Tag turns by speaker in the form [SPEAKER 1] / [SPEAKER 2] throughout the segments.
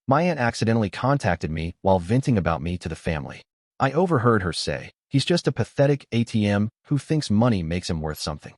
[SPEAKER 1] My aunt accidentally contacted me while venting about me to the family. I overheard her say, "He's just a pathetic ATM who thinks money makes him worth something."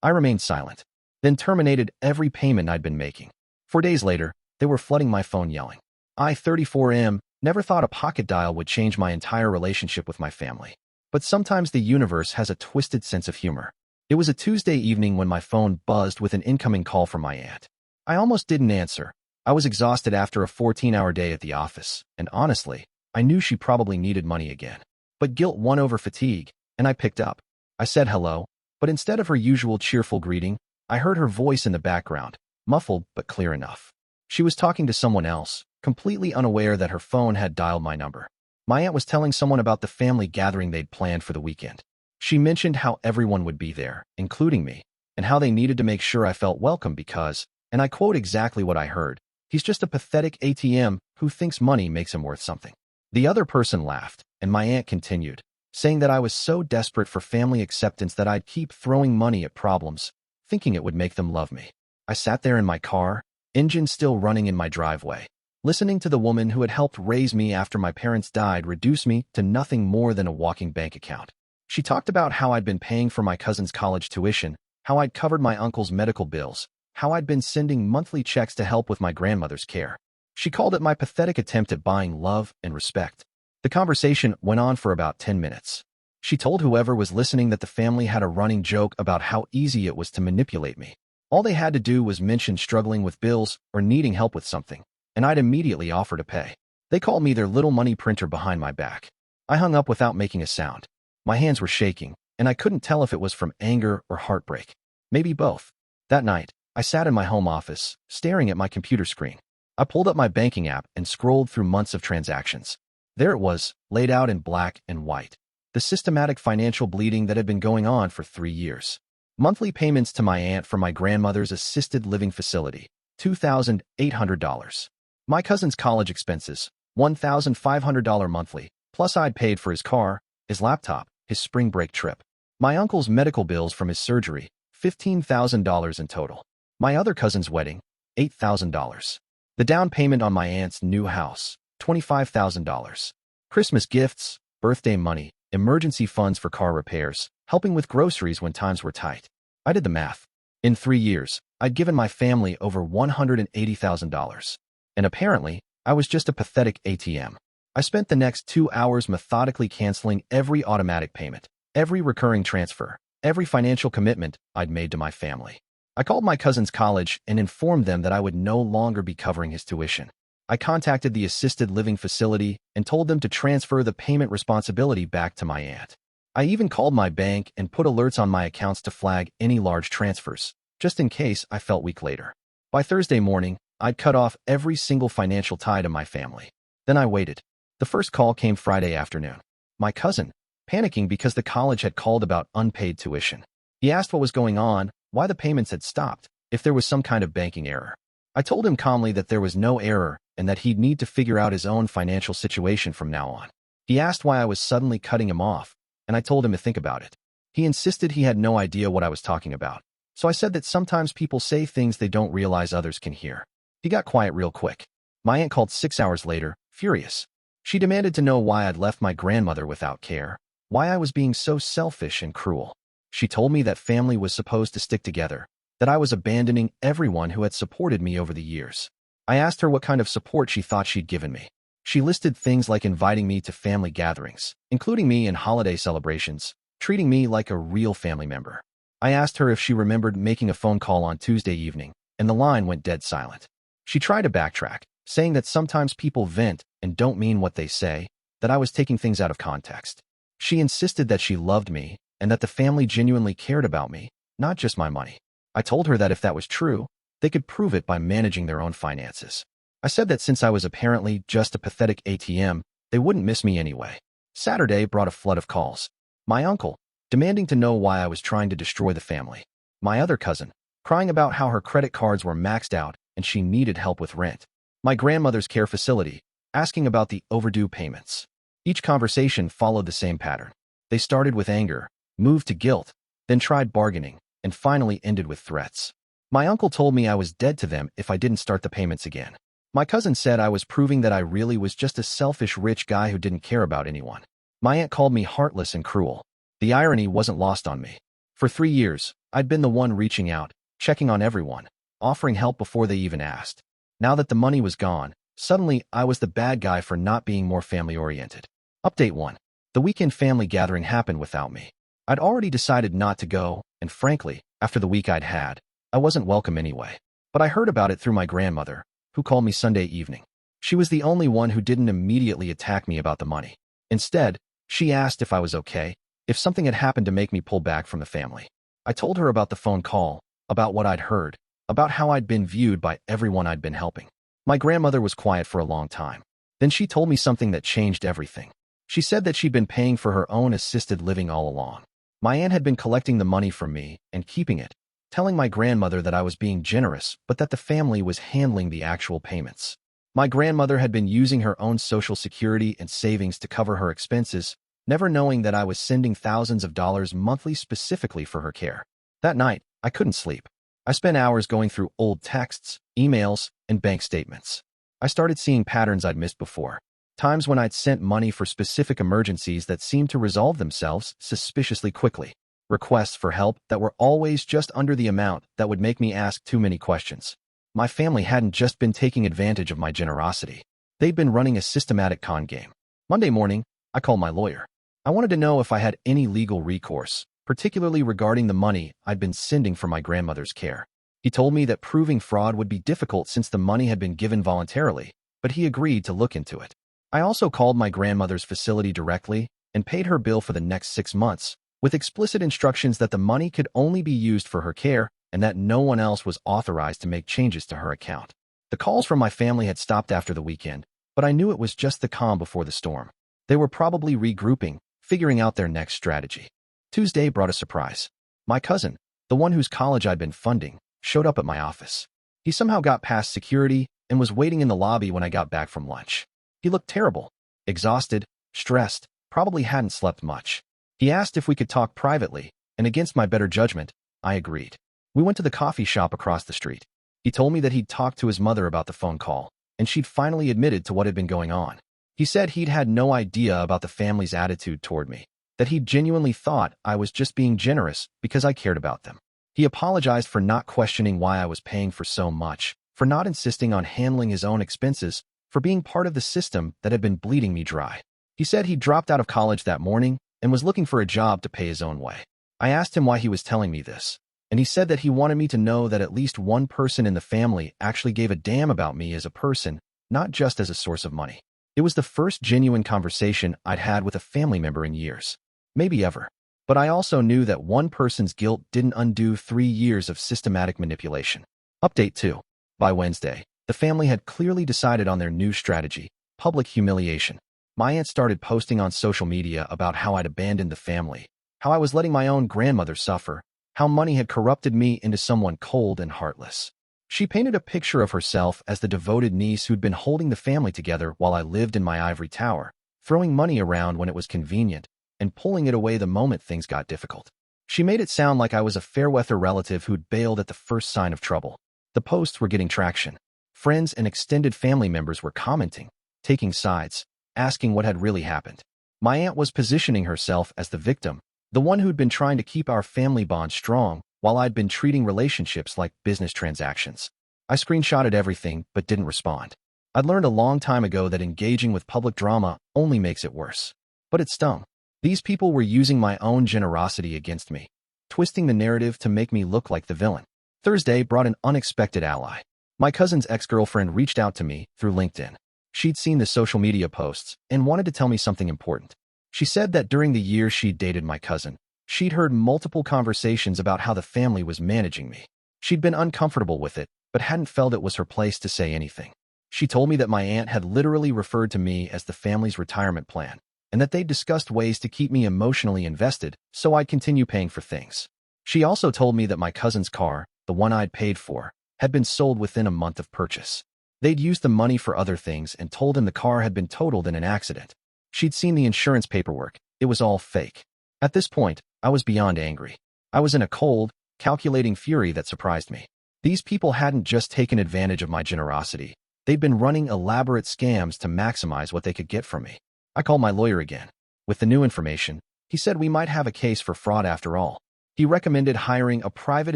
[SPEAKER 1] I remained silent, then terminated every payment I'd been making. 4 days later, they were flooding my phone yelling. I, 34M, never thought a pocket dial would change my entire relationship with my family. But sometimes the universe has a twisted sense of humor. It was a Tuesday evening when my phone buzzed with an incoming call from my aunt. I almost didn't answer. I was exhausted after a 14-hour day at the office, and honestly, I knew she probably needed money again. But guilt won over fatigue, and I picked up. I said hello, but instead of her usual cheerful greeting, I heard her voice in the background, muffled but clear enough. She was talking to someone else, completely unaware that her phone had dialed my number. My aunt was telling someone about the family gathering they'd planned for the weekend. She mentioned how everyone would be there, including me, and how they needed to make sure I felt welcome because, and I quote exactly what I heard, "He's just a pathetic ATM who thinks money makes him worth something." The other person laughed, and my aunt continued, saying that I was so desperate for family acceptance that I'd keep throwing money at problems, thinking it would make them love me. I sat there in my car, engine still running in my driveway, listening to the woman who had helped raise me after my parents died reduce me to nothing more than a walking bank account. She talked about how I'd been paying for my cousin's college tuition, how I'd covered my uncle's medical bills, how I'd been sending monthly checks to help with my grandmother's care. She called it my pathetic attempt at buying love and respect. The conversation went on for about 10 minutes. She told whoever was listening that the family had a running joke about how easy it was to manipulate me. All they had to do was mention struggling with bills or needing help with something, and I'd immediately offer to pay. They called me their little money printer behind my back. I hung up without making a sound. My hands were shaking, and I couldn't tell if it was from anger or heartbreak. Maybe both. That night, I sat in my home office, staring at my computer screen. I pulled up my banking app and scrolled through months of transactions. There it was, laid out in black and white. The systematic financial bleeding that had been going on for 3 years. Monthly payments to my aunt for my grandmother's assisted living facility, $2,800. My cousin's college expenses, $1,500 monthly, plus I'd paid for his car, his laptop, his spring break trip. My uncle's medical bills from his surgery, $15,000 in total. My other cousin's wedding, $8,000. The down payment on my aunt's new house, $25,000. Christmas gifts, birthday money, emergency funds for car repairs, helping with groceries when times were tight. I did the math. In 3 years, I'd given my family over $180,000. And apparently, I was just a pathetic ATM. I spent the next 2 hours methodically canceling every automatic payment, every recurring transfer, every financial commitment I'd made to my family. I called my cousin's college and informed them that I would no longer be covering his tuition. I contacted the assisted living facility and told them to transfer the payment responsibility back to my aunt. I even called my bank and put alerts on my accounts to flag any large transfers, just in case I felt weak later. By Thursday morning, I'd cut off every single financial tie to my family. Then I waited. The first call came Friday afternoon. My cousin, panicking because the college had called about unpaid tuition. He asked what was going on, why the payments had stopped, if there was some kind of banking error. I told him calmly that there was no error and that he'd need to figure out his own financial situation from now on. He asked why I was suddenly cutting him off, and I told him to think about it. He insisted he had no idea what I was talking about, so I said that sometimes people say things they don't realize others can hear. He got quiet real quick. My aunt called 6 hours later, furious. She demanded to know why I'd left my grandmother without care, why I was being so selfish and cruel. She told me that family was supposed to stick together, that I was abandoning everyone who had supported me over the years. I asked her what kind of support she thought she'd given me. She listed things like inviting me to family gatherings, including me in holiday celebrations, treating me like a real family member. I asked her if she remembered making a phone call on Tuesday evening, and the line went dead silent. She tried to backtrack, saying that sometimes people vent and don't mean what they say, that I was taking things out of context. She insisted that she loved me and that the family genuinely cared about me, not just my money. I told her that if that was true, they could prove it by managing their own finances. I said that since I was apparently just a pathetic ATM, they wouldn't miss me anyway. Saturday brought a flood of calls. My uncle, demanding to know why I was trying to destroy the family. My other cousin, crying about how her credit cards were maxed out and she needed help with rent. My grandmother's care facility, asking about the overdue payments. Each conversation followed the same pattern. They started with anger, moved to guilt, then tried bargaining, and finally ended with threats. My uncle told me I was dead to them if I didn't start the payments again. My cousin said I was proving that I really was just a selfish rich guy who didn't care about anyone. My aunt called me heartless and cruel. The irony wasn't lost on me. For 3 years, I'd been the one reaching out, checking on everyone, offering help before they even asked. Now that the money was gone, suddenly I was the bad guy for not being more family-oriented. Update 1. The weekend family gathering happened without me. I'd already decided not to go, and frankly, after the week I'd had, I wasn't welcome anyway. But I heard about it through my grandmother, who called me Sunday evening. She was the only one who didn't immediately attack me about the money. Instead, she asked if I was okay, if something had happened to make me pull back from the family. I told her about the phone call, about what I'd heard, about how I'd been viewed by everyone I'd been helping. My grandmother was quiet for a long time. Then she told me something that changed everything. She said that she'd been paying for her own assisted living all along. My aunt had been collecting the money from me and keeping it, telling my grandmother that I was being generous, but that the family was handling the actual payments. My grandmother had been using her own Social Security and savings to cover her expenses, never knowing that I was sending thousands of dollars monthly specifically for her care. That night, I couldn't sleep. I spent hours going through old texts, emails, and bank statements. I started seeing patterns I'd missed before. Times when I'd sent money for specific emergencies that seemed to resolve themselves suspiciously quickly. Requests for help that were always just under the amount that would make me ask too many questions. My family hadn't just been taking advantage of my generosity. They'd been running a systematic con game. Monday morning, I called my lawyer. I wanted to know if I had any legal recourse, particularly regarding the money I'd been sending for my grandmother's care. He told me that proving fraud would be difficult since the money had been given voluntarily, but he agreed to look into it. I also called my grandmother's facility directly and paid her bill for the next 6 months, with explicit instructions that the money could only be used for her care and that no one else was authorized to make changes to her account. The calls from my family had stopped after the weekend, but I knew it was just the calm before the storm. They were probably regrouping, figuring out their next strategy. Tuesday brought a surprise. My cousin, the one whose college I'd been funding, showed up at my office. He somehow got past security and was waiting in the lobby when I got back from lunch. He looked terrible, exhausted, stressed, probably hadn't slept much. He asked if we could talk privately, and against my better judgment, I agreed. We went to the coffee shop across the street. He told me that he'd talked to his mother about the phone call, and she'd finally admitted to what had been going on. He said he'd had no idea about the family's attitude toward me, that he genuinely thought I was just being generous because I cared about them. He apologized for not questioning why I was paying for so much, for not insisting on handling his own expenses, for being part of the system that had been bleeding me dry. He said he dropped out of college that morning and was looking for a job to pay his own way. I asked him why he was telling me this, and he said that he wanted me to know that at least one person in the family actually gave a damn about me as a person, not just as a source of money. It was the first genuine conversation I'd had with a family member in years, maybe ever. But I also knew that one person's guilt didn't undo 3 years of systematic manipulation. Update 2. By Wednesday, the family had clearly decided on their new strategy: public humiliation. My aunt started posting on social media about how I'd abandoned the family, how I was letting my own grandmother suffer, how money had corrupted me into someone cold and heartless. She painted a picture of herself as the devoted niece who'd been holding the family together while I lived in my ivory tower, throwing money around when it was convenient, and pulling it away the moment things got difficult. She made it sound like I was a fair-weather relative who'd bailed at the first sign of trouble. The posts were getting traction. Friends and extended family members were commenting, taking sides, asking what had really happened. My aunt was positioning herself as the victim, the one who'd been trying to keep our family bond strong, while I'd been treating relationships like business transactions. I screenshotted everything but didn't respond. I'd learned a long time ago that engaging with public drama only makes it worse. But it stung. These people were using my own generosity against me, twisting the narrative to make me look like the villain. Thursday brought an unexpected ally. My cousin's ex-girlfriend reached out to me through LinkedIn. She'd seen the social media posts and wanted to tell me something important. She said that during the year she'd dated my cousin, she'd heard multiple conversations about how the family was managing me. She'd been uncomfortable with it, but hadn't felt it was her place to say anything. She told me that my aunt had literally referred to me as the family's retirement plan, and that they'd discussed ways to keep me emotionally invested so I'd continue paying for things. She also told me that my cousin's car, the one I'd paid for, had been sold within a month of purchase. They'd used the money for other things and told him the car had been totaled in an accident. She'd seen the insurance paperwork. It was all fake. At this point, I was beyond angry. I was in a cold, calculating fury that surprised me. These people hadn't just taken advantage of my generosity. They'd been running elaborate scams to maximize what they could get from me. I called my lawyer again. With the new information, he said we might have a case for fraud after all. He recommended hiring a private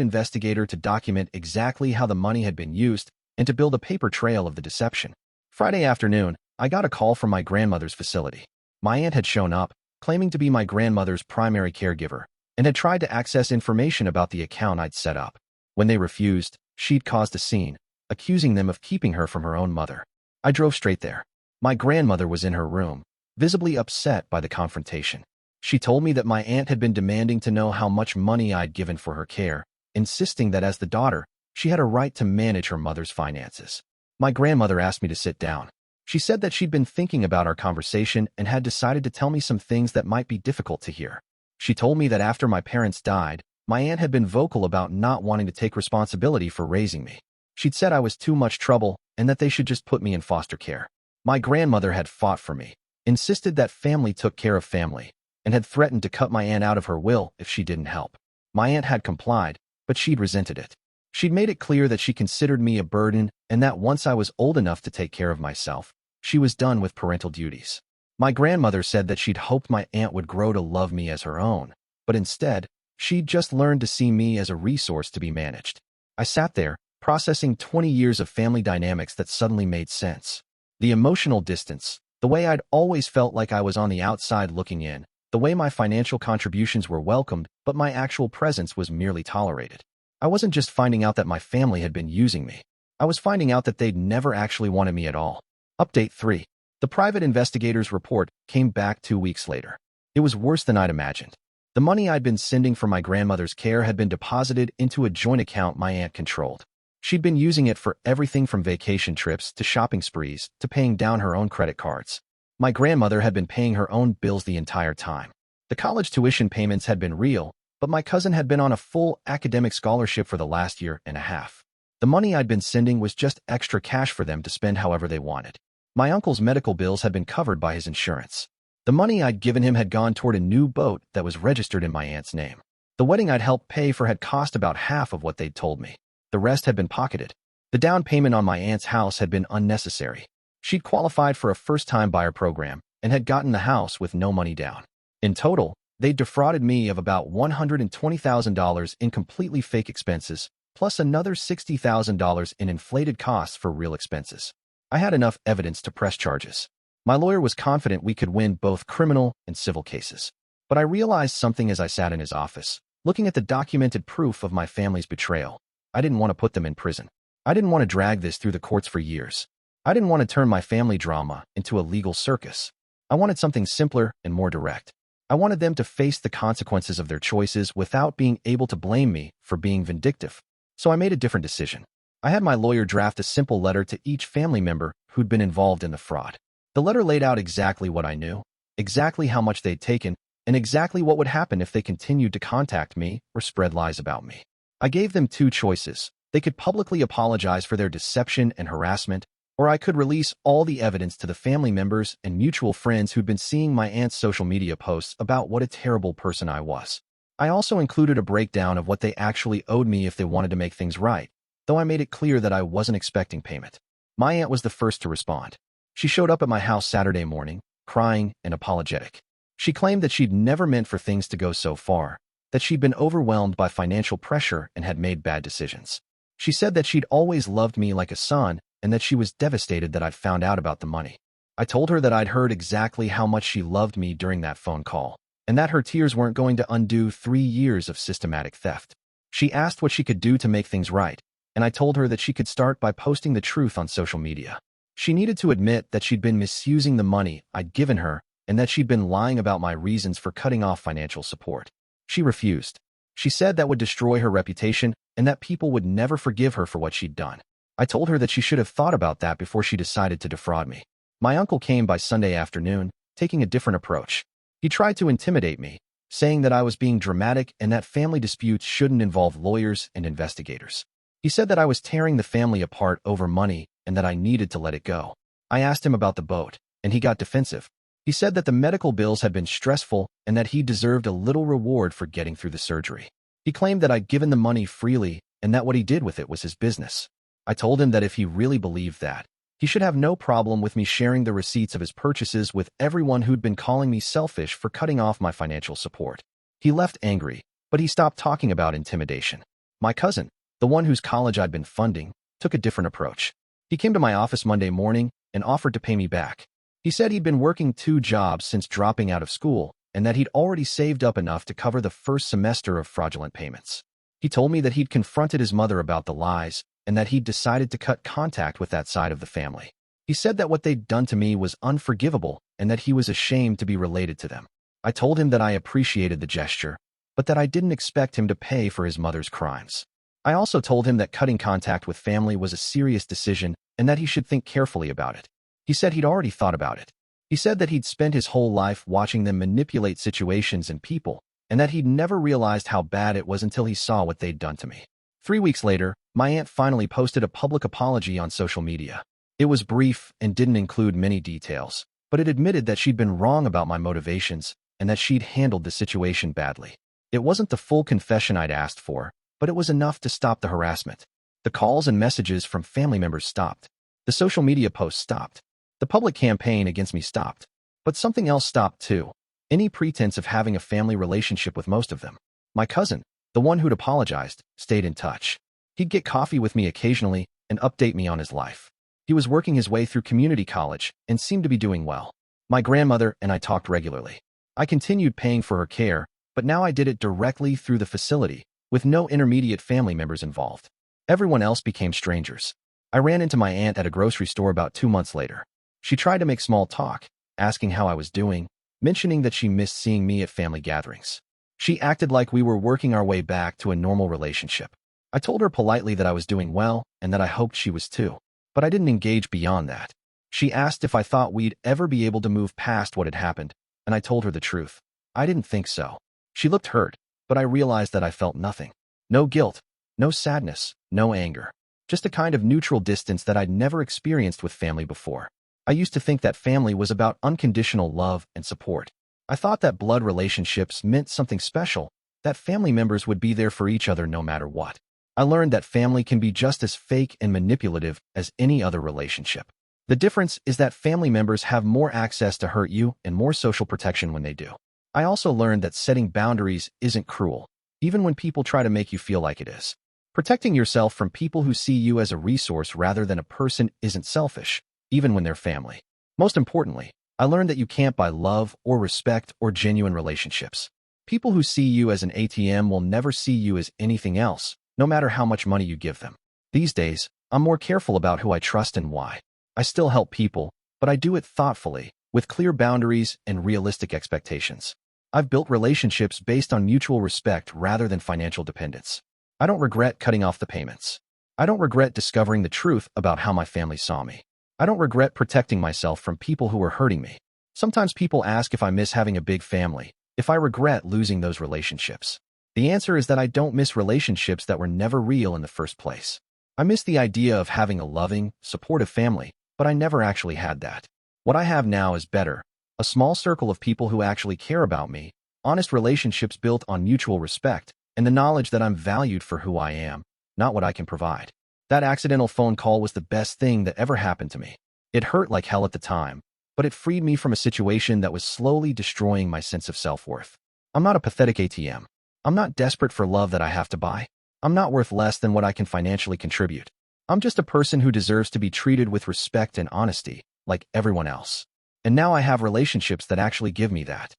[SPEAKER 1] investigator to document exactly how the money had been used and to build a paper trail of the deception. Friday afternoon, I got a call from my grandmother's facility. My aunt had shown up, claiming to be my grandmother's primary caregiver, and had tried to access information about the account I'd set up. When they refused, she'd caused a scene, accusing them of keeping her from her own mother. I drove straight there. My grandmother was in her room, visibly upset by the confrontation. She told me that my aunt had been demanding to know how much money I'd given for her care, insisting that as the daughter, she had a right to manage her mother's finances. My grandmother asked me to sit down. She said that she'd been thinking about our conversation and had decided to tell me some things that might be difficult to hear. She told me that after my parents died, my aunt had been vocal about not wanting to take responsibility for raising me. She'd said I was too much trouble and that they should just put me in foster care. My grandmother had fought for me, insisted that family took care of family, and had threatened to cut my aunt out of her will if she didn't help. My aunt had complied, but she'd resented it. She'd made it clear that she considered me a burden and that once I was old enough to take care of myself, she was done with parental duties. My grandmother said that she'd hoped my aunt would grow to love me as her own, but instead, she'd just learned to see me as a resource to be managed. I sat there, processing 20 years of family dynamics that suddenly made sense. The emotional distance, the way I'd always felt like I was on the outside looking in, the way my financial contributions were welcomed, but my actual presence was merely tolerated. I wasn't just finding out that my family had been using me. I was finding out that they'd never actually wanted me at all. Update 3. The private investigator's report came back 2 weeks later. It was worse than I'd imagined. The money I'd been sending for my grandmother's care had been deposited into a joint account my aunt controlled. She'd been using it for everything from vacation trips to shopping sprees to paying down her own credit cards. My grandmother had been paying her own bills the entire time. The college tuition payments had been real, but my cousin had been on a full academic scholarship for the last year and a half. The money I'd been sending was just extra cash for them to spend however they wanted. My uncle's medical bills had been covered by his insurance. The money I'd given him had gone toward a new boat that was registered in my aunt's name. The wedding I'd helped pay for had cost about half of what they'd told me. The rest had been pocketed. The down payment on my aunt's house had been unnecessary. She'd qualified for a first-time buyer program and had gotten the house with no money down. In total, they'd defrauded me of about $120,000 in completely fake expenses, plus another $60,000 in inflated costs for real expenses. I had enough evidence to press charges. My lawyer was confident we could win both criminal and civil cases. But I realized something as I sat in his office, looking at the documented proof of my family's betrayal. I didn't want to put them in prison. I didn't want to drag this through the courts for years. I didn't want to turn my family drama into a legal circus. I wanted something simpler and more direct. I wanted them to face the consequences of their choices without being able to blame me for being vindictive. So I made a different decision. I had my lawyer draft a simple letter to each family member who'd been involved in the fraud. The letter laid out exactly what I knew, exactly how much they'd taken, and exactly what would happen if they continued to contact me or spread lies about me. I gave them 2 choices. They could publicly apologize for their deception and harassment, or I could release all the evidence to the family members and mutual friends who'd been seeing my aunt's social media posts about what a terrible person I was. I also included a breakdown of what they actually owed me if they wanted to make things right, though I made it clear that I wasn't expecting payment. My aunt was the first to respond. She showed up at my house Saturday morning, crying and apologetic. She claimed that she'd never meant for things to go so far, that she'd been overwhelmed by financial pressure and had made bad decisions. She said that she'd always loved me like a son and that she was devastated that I'd found out about the money. I told her that I'd heard exactly how much she loved me during that phone call, and that her tears weren't going to undo 3 years of systematic theft. She asked what she could do to make things right, and I told her that she could start by posting the truth on social media. She needed to admit that she'd been misusing the money I'd given her and that she'd been lying about my reasons for cutting off financial support. She refused. She said that would destroy her reputation and that people would never forgive her for what she'd done. I told her that she should have thought about that before she decided to defraud me. My uncle came by Sunday afternoon, taking a different approach. He tried to intimidate me, saying that I was being dramatic and that family disputes shouldn't involve lawyers and investigators. He said that I was tearing the family apart over money and that I needed to let it go. I asked him about the boat, and he got defensive. He said that the medical bills had been stressful and that he deserved a little reward for getting through the surgery. He claimed that I'd given the money freely and that what he did with it was his business. I told him that if he really believed that, He should have no problem with me sharing the receipts of his purchases with everyone who'd been calling me selfish for cutting off my financial support. He left angry, but he stopped talking about intimidation. My cousin, the one whose college I'd been funding, took a different approach. He came to my office Monday morning and offered to pay me back. He said he'd been working 2 jobs since dropping out of school and that he'd already saved up enough to cover the first semester of fraudulent payments. He told me that he'd confronted his mother about the lies and that he'd decided to cut contact with that side of the family. He said that what they'd done to me was unforgivable and that he was ashamed to be related to them. I told him that I appreciated the gesture, but that I didn't expect him to pay for his mother's crimes. I also told him that cutting contact with family was a serious decision and that he should think carefully about it. He said he'd already thought about it. He said that he'd spent his whole life watching them manipulate situations and people, and that he'd never realized how bad it was until he saw what they'd done to me. 3 weeks later, my aunt finally posted a public apology on social media. It was brief and didn't include many details, but it admitted that she'd been wrong about my motivations and that she'd handled the situation badly. It wasn't the full confession I'd asked for, but it was enough to stop the harassment. The calls and messages from family members stopped. The social media posts stopped. The public campaign against me stopped. But something else stopped too. Any pretense of having a family relationship with most of them. My cousin, the one who'd apologized, stayed in touch. He'd get coffee with me occasionally and update me on his life. He was working his way through community college and seemed to be doing well. My grandmother and I talked regularly. I continued paying for her care, but now I did it directly through the facility, with no intermediate family members involved. Everyone else became strangers. I ran into my aunt at a grocery store about 2 months later. She tried to make small talk, asking how I was doing, mentioning that she missed seeing me at family gatherings. She acted like we were working our way back to a normal relationship. I told her politely that I was doing well and that I hoped she was too, but I didn't engage beyond that. She asked if I thought we'd ever be able to move past what had happened, and I told her the truth. I didn't think so. She looked hurt, but I realized that I felt nothing. No guilt, no sadness, no anger. Just a kind of neutral distance that I'd never experienced with family before. I used to think that family was about unconditional love and support. I thought that blood relationships meant something special, that family members would be there for each other no matter what. I learned that family can be just as fake and manipulative as any other relationship. The difference is that family members have more access to hurt you and more social protection when they do. I also learned that setting boundaries isn't cruel, even when people try to make you feel like it is. Protecting yourself from people who see you as a resource rather than a person isn't selfish, even when they're family. Most importantly, I learned that you can't buy love or respect or genuine relationships. People who see you as an ATM will never see you as anything else, no matter how much money you give them. These days, I'm more careful about who I trust and why. I still help people, but I do it thoughtfully, with clear boundaries and realistic expectations. I've built relationships based on mutual respect rather than financial dependence. I don't regret cutting off the payments. I don't regret discovering the truth about how my family saw me. I don't regret protecting myself from people who were hurting me. Sometimes people ask if I miss having a big family, if I regret losing those relationships. The answer is that I don't miss relationships that were never real in the first place. I miss the idea of having a loving, supportive family, but I never actually had that. What I have now is better. A small circle of people who actually care about me, honest relationships built on mutual respect, and the knowledge that I'm valued for who I am, not what I can provide. That accidental phone call was the best thing that ever happened to me. It hurt like hell at the time, but it freed me from a situation that was slowly destroying my sense of self-worth. I'm not a pathetic ATM. I'm not desperate for love that I have to buy. I'm not worth less than what I can financially contribute. I'm just a person who deserves to be treated with respect and honesty, like everyone else. And now I have relationships that actually give me that.